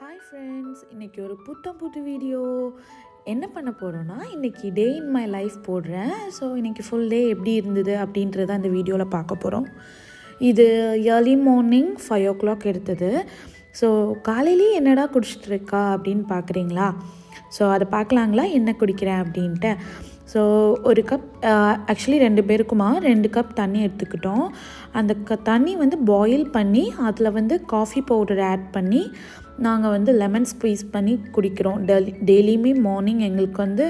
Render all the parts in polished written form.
Hi friends, இன்றைக்கி ஒரு புது வீடியோ என்ன பண்ண போகிறோன்னா, இன்றைக்கி டே இன் மை லைஃப் போடுறேன். ஸோ இன்றைக்கி ஃபுல் டே எப்படி இருந்தது அப்படின்றத அந்த வீடியோவில் பார்க்க போகிறோம். இது ஏர்லி மார்னிங் 5 o'clock எடுத்தது. ஸோ காலையிலேயே என்னடா குடிச்சிட்ருக்கா அப்படின்னு பார்க்குறீங்களா? ஸோ அதை பார்க்கலாங்களா என்ன குடிக்கிறேன் அப்படின்ட்டு. ஸோ ஒரு கப் ஆக்சுவலி 2 பேருக்குமா 2 கப் தண்ணி எடுத்துக்கிட்டோம். அந்த தண்ணி வந்து பாயில் பண்ணி அதில் வந்து காஃபி பவுடர் ஆட் பண்ணி நாங்கள் வந்து லெமன் ஸ்க்வீஸ் பண்ணி குடிக்கிறோம். டெய்லியுமே மார்னிங் எங்களுக்கு வந்து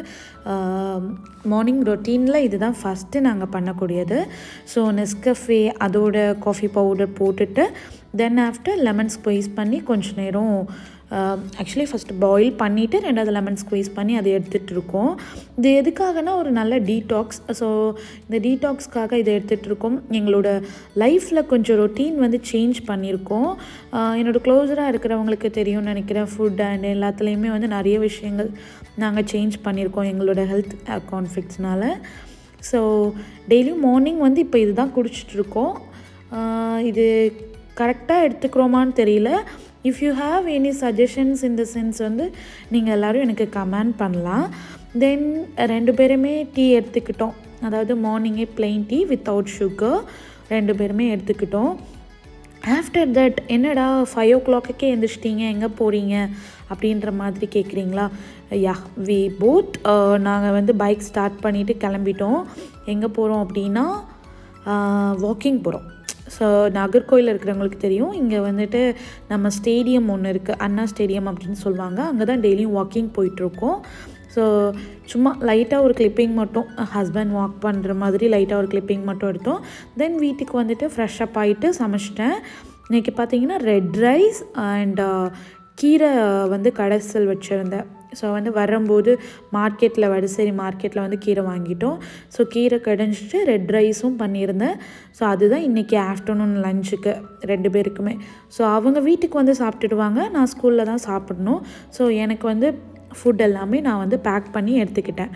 மார்னிங் ரொட்டீனில் இதுதான் ஃபஸ்ட்டு நாங்கள் பண்ணக்கூடியது. ஸோ நெஸ்கஃபே அதோட காஃபி பவுடர் போட்டுட்டு தென் ஆஃப்டர் லெமன் ஸ்க்வீஸ் பண்ணி கொஞ்சம் நேரம் ஆக்சுவலி ஃபஸ்ட்டு பாயில் பண்ணிவிட்டு 2வது லெமன் ஸ்க்வீஸ் பண்ணி அதை எடுத்துகிட்ருக்கோம். இது எதுக்காகனா ஒரு நல்ல டீடாக்ஸ். ஸோ இந்த டீடாக்ஸ்க்காக இதை எடுத்துகிட்ருக்கோம். எங்களோட லைஃப்பில் கொஞ்சம் ரொட்டீன் வந்து சேஞ்ச் பண்ணியிருக்கோம். என்னோடய க்ளோஸராக இருக்கிறவங்களுக்கு தெரியும்னு நினைக்கிறேன். ஃபுட் அண்ட் எல்லாத்துலேயுமே வந்து நிறைய விஷயங்கள் நாங்கள் சேஞ்ச் பண்ணியிருக்கோம் எங்களோட ஹெல்த் கான்ஃப்ளிக்ட்ஸ்னால. ஸோ டெய்லியும் மார்னிங் வந்து இப்போ இதுதான் குடிச்சிட்ருக்கோம். இது கரெக்டாக எடுத்துக்கிறோமான்னு தெரியல. If you have any suggestions in the sense வந்து நீங்கள் எல்லோரும் எனக்கு கமெண்ட் பண்ணலாம். தென் 2 பேருமே டீ எடுத்துக்கிட்டோம். அதாவது மார்னிங்கே ப்ளெயின் டீ வித்தவுட் சுகர் 2 பேருமே எடுத்துக்கிட்டோம். ஆஃப்டர் தட் என்னடா 5 o'clockக்கே எழுந்திரிச்சிட்டிங்க, எங்கே போகிறீங்க அப்படின்ற மாதிரி கேட்குறீங்களா? யா வி போத் நாங்கள் வந்து பைக் ஸ்டார்ட் பண்ணிவிட்டு கிளம்பிட்டோம். எங்கே போகிறோம் அப்படின்னா வாக்கிங் போகிறோம். ஸோ நாகர்கோயில் இருக்கிறவங்களுக்கு தெரியும், இங்கே வந்துட்டு நம்ம ஸ்டேடியம் ஒன்று இருக்குது, அண்ணா ஸ்டேடியம் அப்படின்னு சொல்லுவாங்க. அங்கே தான் டெய்லியும் வாக்கிங் போயிட்டுருக்கோம். ஸோ சும்மா லைட்டாக ஒரு கிளிப்பிங் மட்டும் ஹஸ்பண்ட் வாக் பண்ணுற மாதிரி லைட்டாக ஒரு கிளிப்பிங் மட்டும் எடுத்தோம். தென் வீட்டுக்கு வந்துட்டு ஃப்ரெஷ்அப் ஆகிட்டு சமைச்சிட்டேன். இன்றைக்கி பார்த்தீங்கன்னா ரெட் ரைஸ் அண்ட் கீரை வந்து கடைசல் வச்சுருந்தேன். ஸோ வந்து வரும்போது வடசேரி மார்க்கெட்டில் வந்து கீரை வாங்கிட்டோம். ஸோ கீரை கடைஞ்சிட்டு ரெட் ரைஸும் பண்ணியிருந்தேன். ஸோ அதுதான் இன்றைக்கி ஆஃப்டர்நூன் லஞ்சுக்கு 2 பேருக்குமே. ஸோ அவங்க வீட்டுக்கு வந்து சாப்பிட்டுடுவாங்க, நான் ஸ்கூலில் தான் சாப்பிடணும். ஸோ எனக்கு வந்து ஃபுட் எல்லாமே நான் வந்து பேக் பண்ணி எடுத்துக்கிட்டேன்.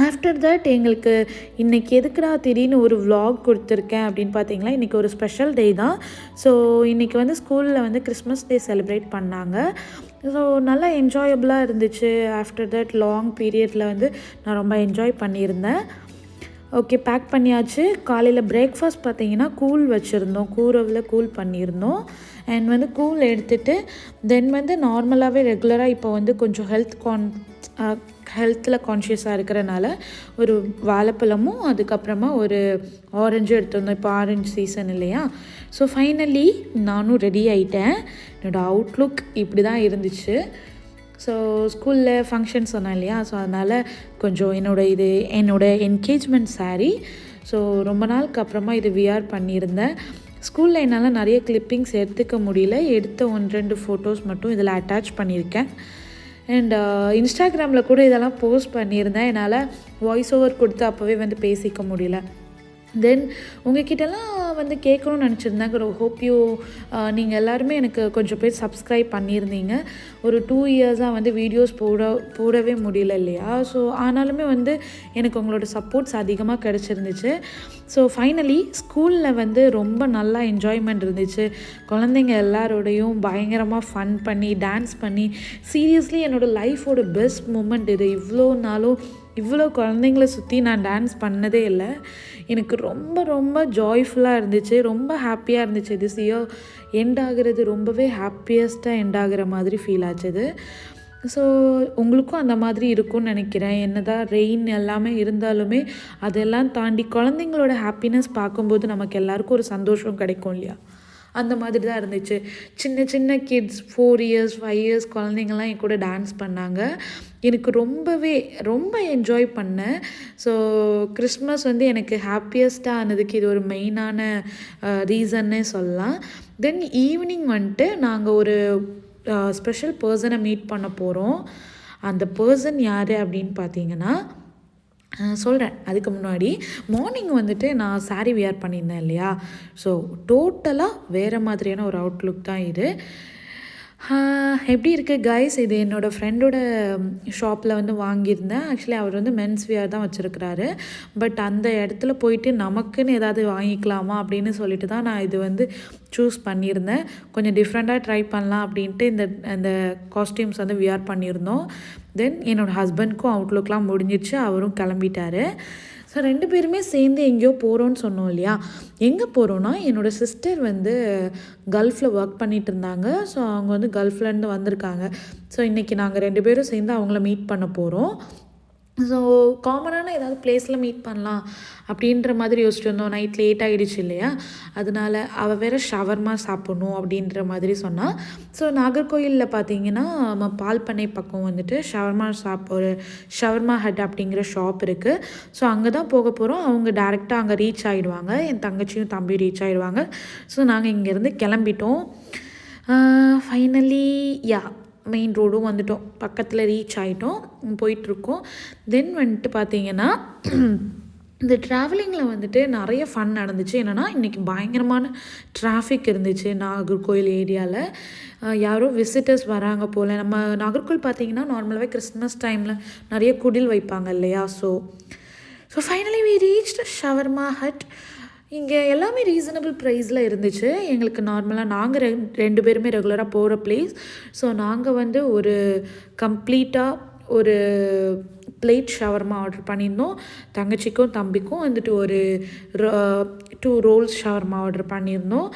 ஆஃப்டர் தட் எங்களுக்கு இன்றைக்கி எதுக்குடா திடீர்னு ஒரு vlog கொடுத்துருக்கேன் அப்படின்னு பார்த்தீங்களா, இன்றைக்கி ஒரு ஸ்பெஷல் டே தான். ஸோ இன்றைக்கி வந்து ஸ்கூலில் வந்து கிறிஸ்மஸ் டே செலிப்ரேட் பண்ணாங்க. ஸோ நல்லா என்ஜாயபுளாக இருந்துச்சு. ஆஃப்டர் தட் லாங் பீரியடில் வந்து நான் ரொம்ப என்ஜாய் பண்ணியிருந்தேன். ஓகே, பேக் பண்ணியாச்சு. காலையில் பிரேக்ஃபாஸ்ட் பார்த்தீங்கன்னா கூழ் வச்சுருந்தோம், கூரவில் கூழ் பண்ணியிருந்தோம். அண்ட் வந்து கூழ் எடுத்துகிட்டு தென் வந்து நார்மலாகவே ரெகுலராக இப்போ வந்து கொஞ்சம் ஹெல்த்தில் கான்ஷியஸாக இருக்கிறனால ஒரு வாழைப்பழமும் அதுக்கப்புறமா ஒரு ஆரஞ்சும் எடுத்துருந்தோம். இப்போ ஆரஞ்சு சீசன் இல்லையா? ஸோ ஃபைனலி நானும் ரெடி ஆகிட்டேன். என்னோடய அவுட்லுக் இப்படி தான் இருந்துச்சு. ஸோ ஸ்கூலில் ஃபங்க்ஷன் சொன்னேன் இல்லையா? ஸோ அதனால் கொஞ்சம் என்னோடய என்கேஜ்மெண்ட் சாரீ. ஸோ ரொம்ப நாளுக்கு அப்புறமா இது வியர் பண்ணியிருந்தேன். ஸ்கூலில் என்னால் நிறைய கிளிப்பிங்ஸ் எடுத்துக்க முடியல. எடுத்த 1-2 ஃபோட்டோஸ் மட்டும் இதில் அட்டாச் பண்ணியிருக்கேன். அண்ட் இன்ஸ்டாகிராமில் கூட இதெல்லாம் போஸ்ட் பண்ணியிருந்தேன். என்னால் வாய்ஸ் ஓவர் கொடுத்து அப்போவே வந்து பேசிக்க முடியல. தென் உங்ககிட்டலாம் வந்து கேட்கணும்னு நினச்சிருந்தேன். ஹோப் யூ நீங்கள் எல்லாருமே எனக்கு கொஞ்சம் பேர் சப்ஸ்கிரைப் பண்ணியிருந்தீங்க. ஒரு 2 இயர்ஸாக வந்து வீடியோஸ் போடவே முடியல இல்லையா? ஸோ ஆனாலுமே வந்து எனக்கு உங்களோட சப்போர்ட்ஸ் அதிகமாக கிடச்சிருந்துச்சு. ஸோ ஃபைனலி ஸ்கூலில் வந்து ரொம்ப நல்லா என்ஜாய்மெண்ட் இருந்துச்சு. குழந்தைங்க எல்லாரோடையும் பயங்கரமாக ஃபன் பண்ணி டான்ஸ் பண்ணி, சீரியஸ்லி என்னோடய லைஃபோட பெஸ்ட் மூமெண்ட் இது. இவ்வளோ குழந்தைங்கள சுற்றி நான் டான்ஸ் பண்ணதே இல்லை. எனக்கு ரொம்ப ரொம்ப ஜாய்ஃபுல்லாக இருந்துச்சு, ரொம்ப ஹாப்பியாக இருந்துச்சு. திஸ் இயர் எண்ட் ஆகிறது ரொம்பவே ஹாப்பியஸ்ட்டாக எண்ட் ஆகிற மாதிரி ஃபீல் ஆச்சுது. ஸோ உங்களுக்கும் அந்த மாதிரி இருக்கும்னு நினைக்கிறேன். என்னதான் ரெயின் எல்லாமே இருந்தாலுமே அதெல்லாம் தாண்டி குழந்தைங்களோட ஹாப்பினஸ் பார்க்கும்போது நமக்கு எல்லாருக்கும் ஒரு சந்தோஷம் கிடைக்கும் இல்லையா? அந்த மாதிரி தான் இருந்துச்சு. சின்ன சின்ன கிட்ஸ் 4 இயர்ஸ் 5 இயர்ஸ் குழந்தைங்கள்லாம் என் கூட டான்ஸ் பண்ணாங்க. எனக்கு ரொம்ப என்ஜாய் பண்ணேன். ஸோ கிறிஸ்மஸ் வந்து எனக்கு ஹாப்பியஸ்ட்டாக ஆனதுக்கு இது ஒரு மெயினான ரீசன்னே சொல்லலாம். தென் ஈவினிங் வந்துட்டு நாங்கள் ஒரு ஸ்பெஷல் பர்சனை மீட் பண்ண போகிறோம். அந்த பர்சன் யார் அப்படின்னு பார்த்தீங்கன்னா சொல்கிறேன். அதுக்கு முன்னாடி மார்னிங் வந்துட்டு நான் சாரீ வியர் பண்ணியிருந்தேன் இல்லையா? ஸோ டோட்டலாக வேறு மாதிரியான ஒரு அவுட்லுக் தான் இது. எப்படி இருக்குது கைஸ், இது என்னோடய ஃப்ரெண்டோட ஷாப்பில் வந்து வாங்கியிருந்தேன். ஆக்சுவலி அவர் வந்து மென்ஸ் வியர் தான் வச்சுருக்கிறாரு. பட் அந்த இடத்துல போயிட்டு நமக்குன்னு ஏதாவது வாங்கிக்கலாமா அப்படின்னு சொல்லிட்டு தான் நான் இது வந்து சூஸ் பண்ணியிருந்தேன். கொஞ்சம் டிஃப்ரெண்ட்டாக ட்ரை பண்ணலாம் அப்படின்ட்டு இந்த காஸ்டியூம்ஸ் வந்து வியர் பண்ணியிருந்தோம். தென் என்னோடய ஹஸ்பண்ட்க்கும் அவுட்லுக்லாம் முடிஞ்சிச்சு, அவரும் கிளம்பிட்டார். ஸோ 2 பேருமே சேர்ந்து எங்கேயோ போகிறோன்னு சொன்னோம் இல்லையா. எங்கே போகிறோன்னா, என்னோடய சிஸ்டர் வந்து கல்ஃபில் ஒர்க் பண்ணிகிட்டு இருந்தாங்க. ஸோ அவங்க வந்து கல்ஃப்லேருந்து வந்திருக்காங்க. ஸோ இன்றைக்கி நாங்கள் 2 பேரும் சேர்ந்து அவங்கள மீட் பண்ண போகிறோம். ஸோ காமனான ஏதாவது பிளேஸில் மீட் பண்ணலாம் அப்படின்ற மாதிரி யோசிச்சுட்டு இருந்தோம். நைட் லேட் ஆகிடுச்சு இல்லையா, அதனால் அவள் வேறு ஷவர்மா சாப்பிட்ணும் அப்படின்ற மாதிரி சொன்னாள். ஸோ நாகர்கோயிலில் பார்த்தீங்கன்னா பால் பண்ணை பக்கம் வந்துட்டு ஒரு ஷவர்மா ஹட் அப்படிங்கிற ஷாப் இருக்குது. ஸோ அங்கே தான் போக போகிறோம். அவங்க டேரெக்டாக அங்கே ரீச் ஆகிடுவாங்க. என் தங்கச்சியும் தம்பியும் ரீச் ஆகிடுவாங்க. ஸோ நாங்கள் இங்கேருந்து கிளம்பிட்டோம். ஃபைனலி மெயின் ரோடும் வந்துட்டோம், பக்கத்தில் ரீச் ஆகிட்டோம், போயிட்டுருக்கோம். தென் வந்துட்டு பார்த்தீங்கன்னா இந்த ட்ராவலிங்கில் வந்துட்டு நிறைய ஃபன் நடந்துச்சு. என்னென்னா இன்றைக்கி பயங்கரமான டிராஃபிக் இருந்துச்சு நாகர்கோயில் ஏரியாவில். யாரோ விசிட்டர்ஸ் வராங்க போல். நம்ம நாகர்கோயில் பார்த்திங்கன்னா நார்மலாகவே கிறிஸ்மஸ் டைமில் நிறைய குடில் வைப்பாங்க இல்லையா. So finally we reached Shawarma Hut. இங்கே எல்லாமே ரீசனபிள் ப்ரைஸில் இருந்துச்சு. எங்களுக்கு நார்மலாக நாங்கள் 2 பேருமே ரெகுலராக போகிற பிளேஸ். ஸோ நாங்கள் வந்து ஒரு கம்ப்ளீட்டாக ஒரு பிளேட் ஷவர்மா ஆர்டர் பண்ணியிருந்தோம். தங்கச்சிக்கும் தம்பிக்கும் வந்துட்டு ஒரு 2 ரோல்ஸ் ஷவர்மா ஆர்டர் பண்ணியிருந்தோம்.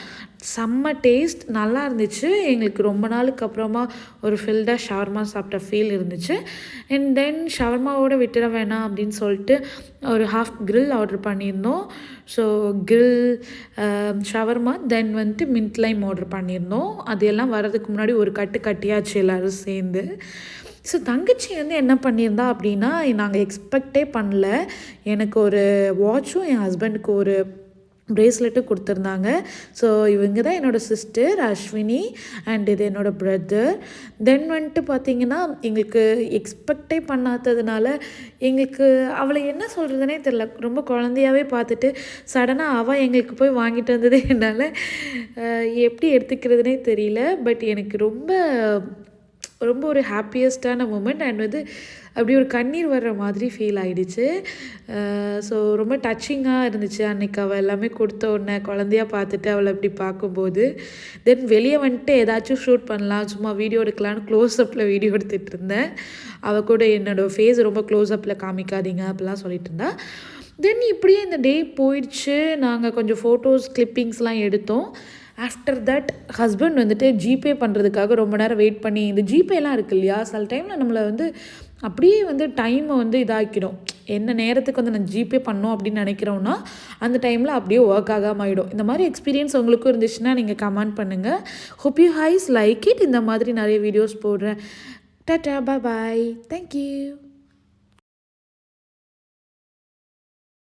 செம்ம டேஸ்ட், நல்லா இருந்துச்சு. எங்களுக்கு ரொம்ப நாளுக்கு அப்புறமா ஒரு ஃபில்டாக ஷவர்மா சாப்பிட்ட ஃபீல் இருந்துச்சு. அண்ட் தென் ஷவர்மாவோடு விட்டுற வேணாம் அப்படின்னு சொல்லிட்டு ஒரு ஹாஃப் கிரில் ஆர்டர் பண்ணியிருந்தோம். ஸோ கிரில் ஷவர்மா, தென் வந்துட்டு மின்ட் லைம் ஆர்டர் பண்ணியிருந்தோம். அது எல்லாம் வர்றதுக்கு முன்னாடி ஒரு கட்டியாச்சு எல்லோரும் சேர்ந்து. ஸோ தங்கச்சி வந்து என்ன பண்ணியிருந்தா அப்படின்னா, நாங்கள் எக்ஸ்பெக்டே பண்ணல. எனக்கு ஒரு வாட்சும் என் ஹஸ்பண்டுக்கு ஒரு ப்ரேஸ்லெட்டும் கொடுத்துருந்தாங்க. ஸோ இவங்க தான் என்னோடய சிஸ்டர் அஸ்வினி அண்ட் இது என்னோடய பிரதர். தென் வந்துட்டு பார்த்திங்கன்னா எங்களுக்கு எக்ஸ்பெக்டே பண்ணாததுனால எங்களுக்கு அவளை என்ன சொல்கிறதுனே தெரில. ரொம்ப குழந்தையாகவே பார்த்துட்டு சடனாக அவள் எங்களுக்கு போய் வாங்கிட்டு வந்தது என்னால் எப்படி எடுத்துக்கிறதுனே தெரியல. பட் எனக்கு ரொம்ப ஒரு ஹாப்பியஸ்டான மூமெண்ட் அண்ட் வந்து அப்படி ஒரு கண்ணீர் வர்ற மாதிரி ஃபீல் ஆகிடுச்சு. ஸோ ரொம்ப டச்சிங்காக இருந்துச்சு அன்றைக்கி அவள் எல்லாமே கொடுத்த உடனே குழந்தையாக பார்த்துட்டு அவளை அப்படி பார்க்கும்போது. தென் வெளியே வந்துட்டு ஏதாச்சும் ஷூட் பண்ணலாம், சும்மா வீடியோ எடுக்கலான்னு க்ளோஸ்அப்பில் வீடியோ எடுத்துகிட்டு இருந்தேன். அவள் கூட என்னோடய ஃபேஸ் ரொம்ப க்ளோஸ்அப்பில் காமிக்காதீங்க அப்படிலாம் சொல்லிட்டு இருந்தா. தென் இப்படியே இந்த டே போயிடுச்சு. நாங்கள் கொஞ்சம் ஃபோட்டோஸ் கிளிப்பிங்ஸ்லாம் எடுத்தோம். ஆஃப்டர் தட் ஹஸ்பண்ட் வந்துட்டு ஜிபே பண்ணுறதுக்காக ரொம்ப நேரம் வெயிட் பண்ணி, இந்த ஜிபேலாம் இருக்குது இல்லையா, சில டைமில் நம்மளை வந்து அப்படியே வந்து டைமை வந்து இதாக்கிடும். என்ன நேரத்துக்கு வந்து நான் ஜிபே பண்ணோம் அப்படின்னு நினைக்கிறோன்னா அந்த டைமில் அப்படியே ஒர்க் ஆகாமல் ஆகிடும். இந்த மாதிரி எக்ஸ்பீரியன்ஸ் உங்களுக்கும் இருந்துச்சுன்னா நீங்கள் கமெண்ட் பண்ணுங்கள். Hope you guys like it. இந்த மாதிரி நிறைய வீடியோஸ் போடுறேன். டாடா, பாய், தேங்க்யூ.